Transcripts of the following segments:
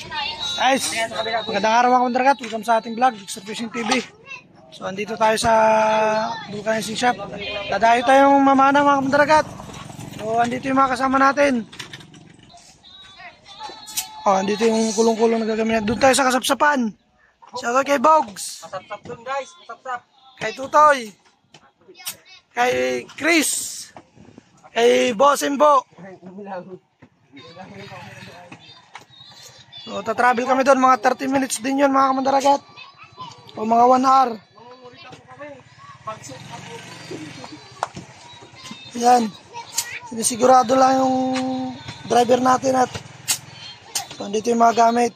Guys, magandang araw mga mandragat. Welcome sa ating vlog, Jigsaw Fishing TV. So, andito tayo sa vulcanizing shop. Dadayo tayong mamana mga mandragat. So, andito yung mga kasama natin. Oh, andito yung kulong-kulong na gagamit. Doon tayo sa kasapsapan. Shoutout kay Bogs. Masapsap dun guys, masapsap. Kay Tutoy. Kay Chris. Kay Bosimbo. So, tatravel kami doon. Mga 30 minutes din yun mga kamandaragat. O mga 1 hour. Yan. Sinisigurado lang yung driver natin at so, andito yung mga gamit.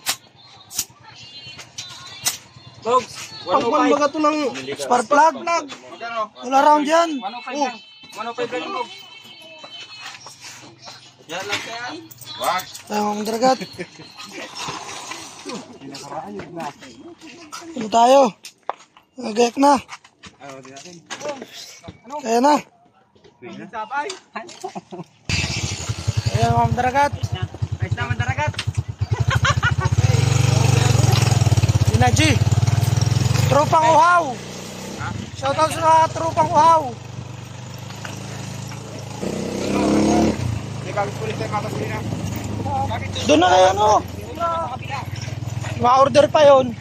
Dogs, Pagpang baga ito ng spark plug. All around yan. 105 lang Dogs. Yan lang yan. Wag. Tayo mga kamandaragat. Ano tayo? Nagayak na. Kaya na. Sabay. Ayan mga kamandaragat. Ayos naman daragat. Ginaji. Tropang uhaw. Shoutout sa mga tropang uhaw. Doon na kayo no. Ma-order pa yun.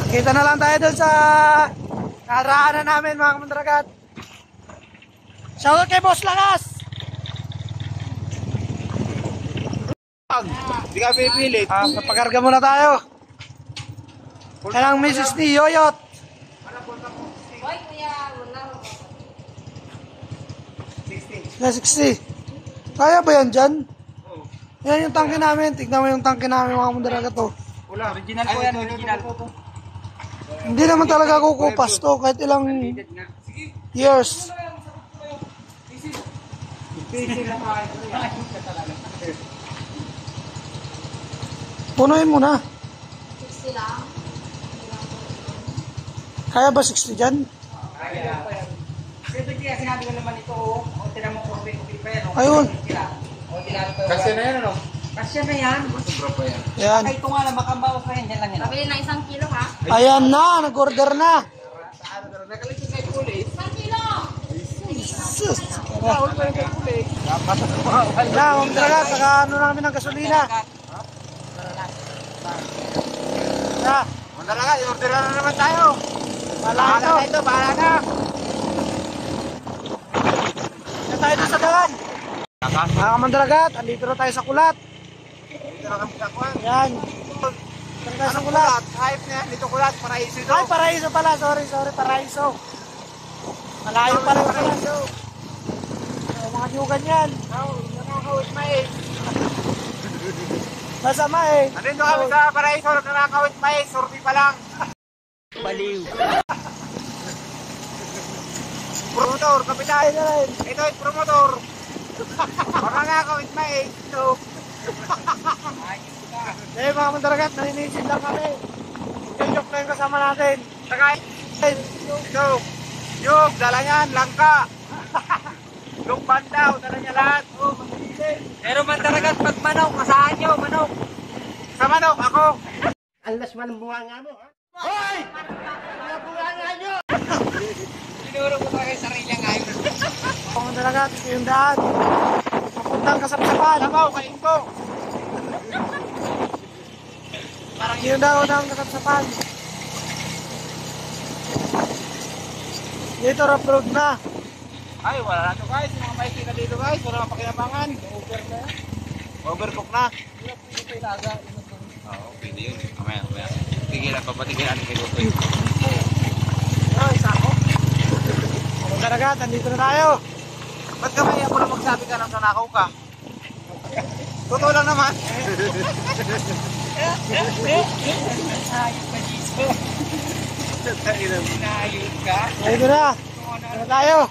Kita na lang tayo doon sa karaanan namin mga kamandaragat. Shoutout kay Boss Lakas. Hindi ka pipilit. Papakarga muna tayo. Yan ang misis ni Yoyot. Na 60. Kaya ba yan dyan? Yan yung tangke namin. Tignan mo yung tangke namin mga kamandaragat to. Wala, original po yan, original. Hindi naman talaga kukupas to kahit ilang years. Punuin mo na. 60 lang. Kaya ba 60 dyan? Kaya. Kasi kaya sinabi ko naman ito, o tinan mo kung pa yan. Ayun. Kasi na yan ano? Kasi na yan. Sobra pa yan. Yan. Ay ito nga lang, makambawas pa yan. Yan lang yan. Pabili ng 1 kilo ha? Ayan na. Nag-order na. Nakalitin na yung pulis. 1 kilo! Sus. Bawal pa yung kay pulis. Na, kamandaragat. Saka ano namin ng gasolina. Na. Mandalaga, i-order na naman tayo. Bahala na ito, bahala na. Na tayo doon sa dalan. Mga kamandaragat. Andito na tayo sa kulat. Dito na kami kakuan. Yan. Dito na tayo sa kulat. Hype na yan, dito kulat, paraiso ito. Ay, Paraiso pala. Sorry, Paraiso. Malayo pala yung Paraiso. Mga nyugan yan. Nakakawit mais. Masama eh. Nandito kami sa paraiso, nakakawit mais, surti pa lang. Baliw. Promotor, kapitan. Ay, na rin. Ito ay promotor. Makakawit mais. Ito. Eh, mga mandaragat, naninisid lang kami. Joke na yung kasama natin. Sakay. Ito. Yung, dala niyan, langka. Yung bandaw, dala niya lahat. Oh, pero mandaragat, pag manok, asahan nyo, manok. Sa manok, ako. Alas man ang bunga nga mo, ha? Hoy! Mga bunga nga nyo! Sinuro ko pa kayo sarili ngayon. Mga mandaragat, ito yung daan. Papuntang kasapsapan. Sabaw, kain ko. Ito yung daan ng kasapsapan. Dito, rough road na. Ay, wala na to guys. Yung mga maiki na dito guys. Wala na pakinabangan. Over na yan. Overcook na. Oo, pwede yun. Kamaya. Tigilan pa, patigilan ni Lutoy. Ay, sako. Mga mandaragat, andito na tayo. Ba't kamaya mo na magsabi ka ng nanakaw ka? Totoo lang naman. Ayun ka. Ayun na. Ito na tayo.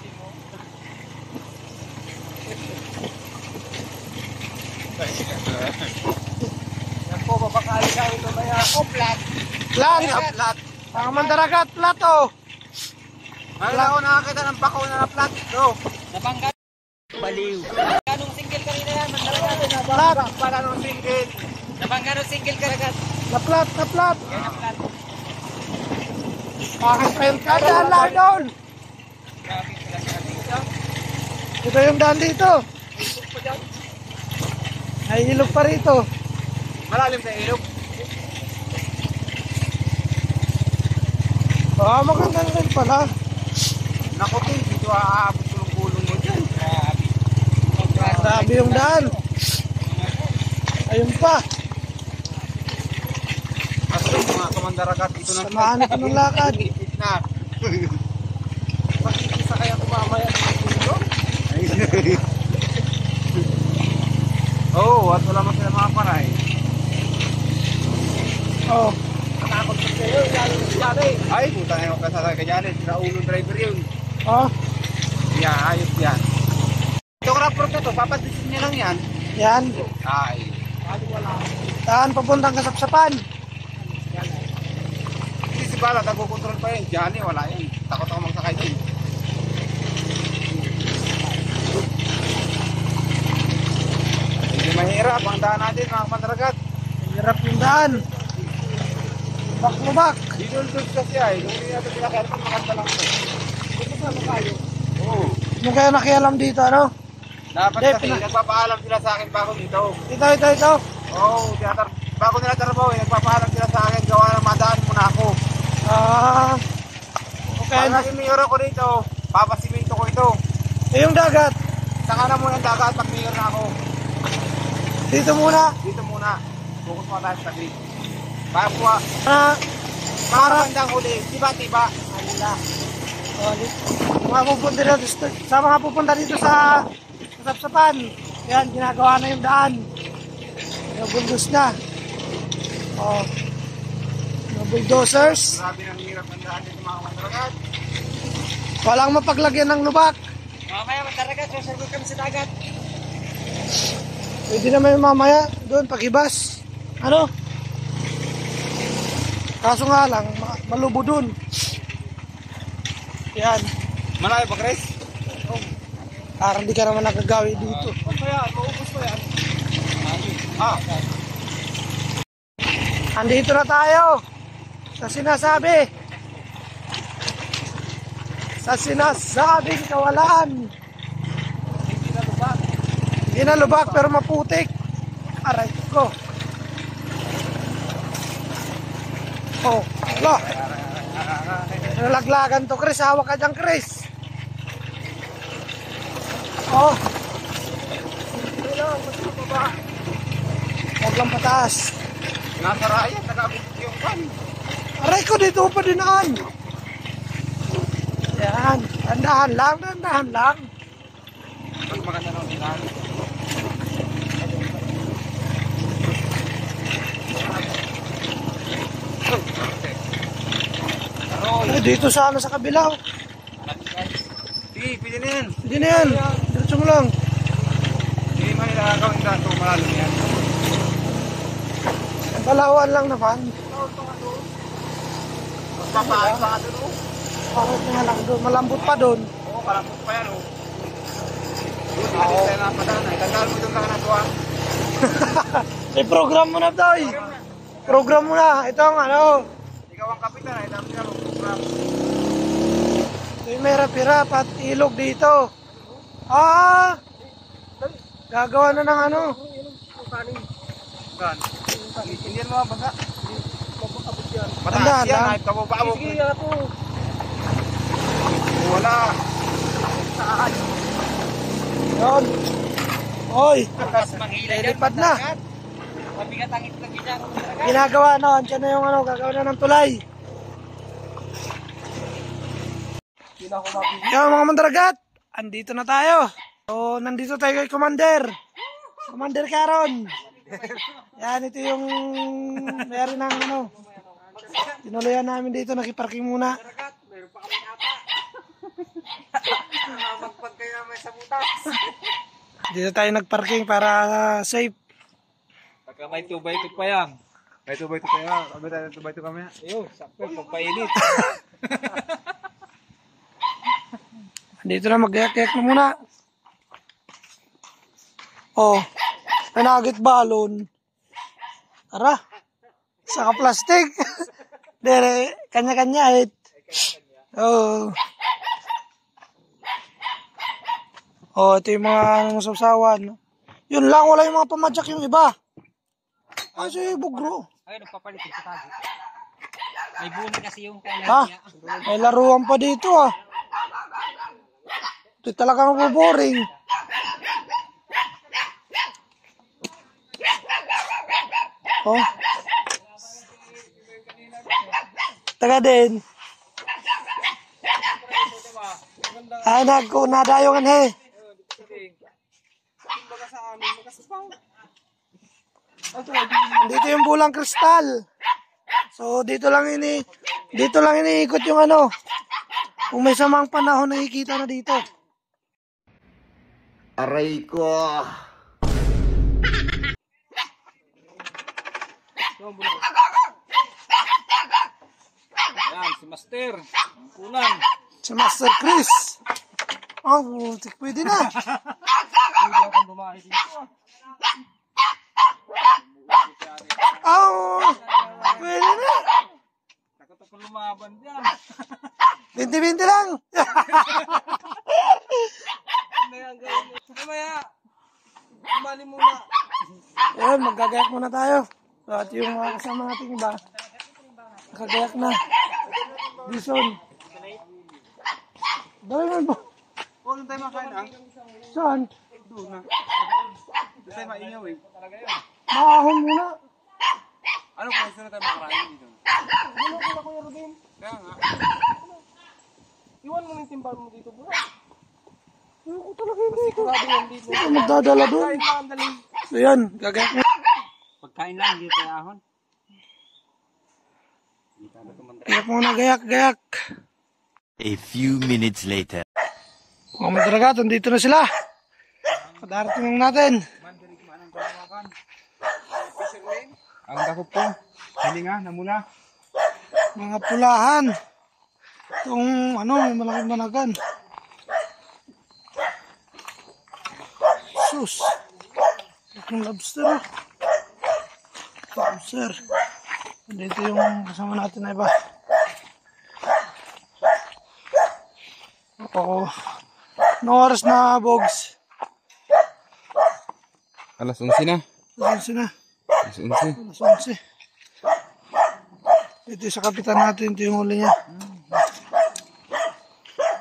Yan po, babakali ka ito maya ako, flat. Plat. Flat. Mga mandaragat, plat oh. Wala ako nakakita ng bako na flat. No. Nabangga. Baliw. Anong single kanina yan? Mandalaga. Laplat. Para nung single. Nabangga nung single karagat. Laplat, laplat. Yan ang plan. Bakit pa yung daan lang doon? Grabe sila sa dito. Ito yung daan dito. Ay, ilog pa rito. Malalim sa ilog. Ah, maganda na rin pala. Naku, dito aabot kulong-kulong mo dyan. Grabe yung daan. Ayun pa. Kaso mga kamandaragat, ito na. Samahan ito ng lakad. Ipit na. Pakikisa kaya kumamaya dito? Oo, at wala mo sila mga paray. Oh. Natakot sa sa'yo, Janet. Ay, puta na yung kasasakay ka Janet. Sa ulong driver yun. Oh. Yeah, ayos yan. Ito rapper ko to, papantisin niya lang yan. Yan. Ay. Daan papuntang Kasapsapan. Hindi si Bala, nagkukontrol pa yun. Janet, wala yun. Takot ako magsakay doon. Hindi mahirap ang daan natin mga kamandaragat. Hirap yung daan. Lubak-lubak. Dinuldos kasi ay, kung hindi natin pinakailan, maganda lang ito. Oo. Hindi kayo nakialam dito, ano? Dapat Hindi, kasi nagpapaalam sila sa akin bago dito. Ito. Oo, bago nila trabaho, nagpapaalam sila sa akin, gawa na madaan muna ako. Ah. Okay. Pag naging mayor ako dito, papasimento ko ito. Eh, yung dagat. Saka na muna ang dagat pag mayor na ako. Dito muna. Dito muna. Focus mo tayo sa grid. Pakuha. Ah. Para bandang huli. Tiba-tiba. Alila. Oh, mga pupunta dito, sa mga pupunta dito sa Kasapsapan. Yan, ginagawa na yung daan. Nabuldos na. Oh. Mga bulldozers. Grabe ng hirap ng daan dito mga kamandaragat. Walang mapaglagyan ng lubak. Mamaya mataragat, sasagot kami sa dagat. Pwede naman yung mamaya doon pag-ibas. Ano? Kaso nga lang, malubo doon. Yan. Malayo ba, Chris? Parang di ka naman nagagawi dito. Kaya, maubos ko yan. Ah. Andito na tayo sa sinasabi. Sa sinasabing kawalan. Hindi na lubak pero maputik. Aray ko. Oh, wala. Nalaglagan to, Chris. Hawak ka dyan, Chris. Oh. Huwag lang pataas. Nasa raya, nag-abot yung pan. Aray ko, dito pa dinaan. Yan. Dandahan lang. Pag maganda ng ilan. Ay, dito sa sa kabila. Sige, pwede na yan. Hindi na yan. Diretso mo lang. Hindi man nila gagawin daan ito, malalim yan. Ang Balawan lang naman. Papaay pa ka doon, oh. Bakit nga lang doon? Malambot pa doon. Oo, kalapot pa yan, oh. Doon, hindi tayo napadaan. Tandaan mo doon ka na ito, ah. I-program mo na, Toy. Program mo na. Ito ang ano. Ikaw ang kapitan, ay dami ka program. Ito yung may hirap at ilog dito. Ah! Gagawa na ng ano. Saan? Hindi mo mabasa. Tandaan Mataas yan, lang. kahit kabababog. Sige, ako. Wala. Yun. Hoy. Mas manghila dyan. Lilipad na. Mabigat ang itlog dyan. Ginagawa na. Andiyan na yung ano. Gagawa na ng tulay. Yan mga mandaragat. Andito na tayo. So, nandito tayo kay Commander. Commander Caron. Yan, ito yung mayroon ng ano. Tinuloyan namin dito. Nakiparking muna. Magpag kayo may sa butas. Dito tayo nagparking para safe. Pagka may 2x2 pa yan. May 2x2 pa yan. Kami tayo ng 2x2 kami. Ayun, sakto. Pagpainit. Dito na mag-yak-yak na muna. Oh. May nugget balon. Tara. Saka plastic. Dere, kanya-kanya it. Oh. Oh, ito yung mga masawsawan. Yun lang, wala yung mga pamadyak yung iba. Kasi bugro. Ay, nagpapalit sa tago. May buni kasi yung kailan Ha? niya. May laruan pa dito ah. Ito talagang boring. Oh. Taga din. Ay, nadayo nga he. Dito yung bulang kristal. So, dito lang iniikot yung ano. Kung may samang panahon, nakikita na dito. Aray ko. Yan, si Master. Kulang. Si Master Chris. Oh, butik, pwede na. Hindi akong bumahay dito. Oh, pwede na. Takot ako lumaban dyan. 20-20 lang. Mamaya. Umali muna. Ayun, magkagayak muna tayo. So, at yung mga kasama natin iba, nakagayak na. Bison. Dali mo po. Oo, doon tayo makain ah. Saan? Doon na. Doon tayo maingaw eh. Talaga yun. Makahon muna. Ano kung gusto na tayo makain dito? Ano ko na Kuya Rubin? Kaya nga. Iwan mo ng timbal mo dito, bro. Ano ko talaga yung dito? Ano magdadala doon? So yan, gagayak mo. Pagkain lang, hindi tayo ahon. Gayak muna, gayak. A few minutes later. Mga madragat, andito na sila. Kadarating lang natin. Ang dako po. Hilinga na muna. Mga pulahan. Itong ano, may malaking managan. Sus. Itong lobster. Oh. Lobster. Dito yung kasama natin na iba. Oo. No oras na, Bogs. Alas 11 na. Alas 11 na. Alas 11. Alas 11. Ito sa kapitan natin. Ito yung huli niya.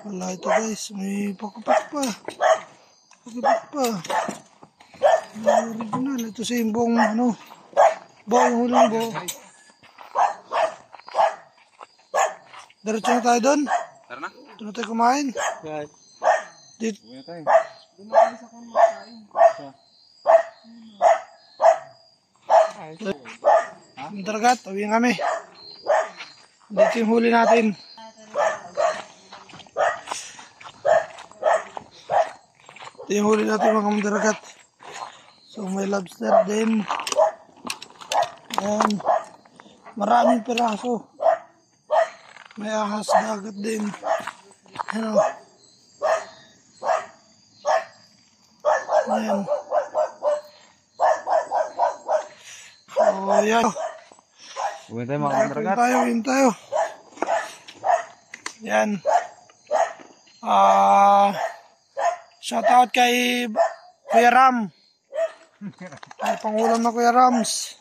Wala ito guys. May pakupak pa. Pakupak pa. Original. Ito sa yung buong ano. Yung huling buo. Diretso na tayo doon. Tara na. Ito na tayo kumain. Dito. Uwi na tayo. Dagat. Uwi kami. Dito yung huli natin. Ito yung huli natin mga mandaragat. So may lobster din. Ayan. Maraming piraso. May ahas dagat din. Ano? Ayan. Oh, ayan. Uwi tayo mga kamaragat. Uwin tayo. Yan. Shout out kay Kuya Ram. Ay, pangulam na Kuya Rams.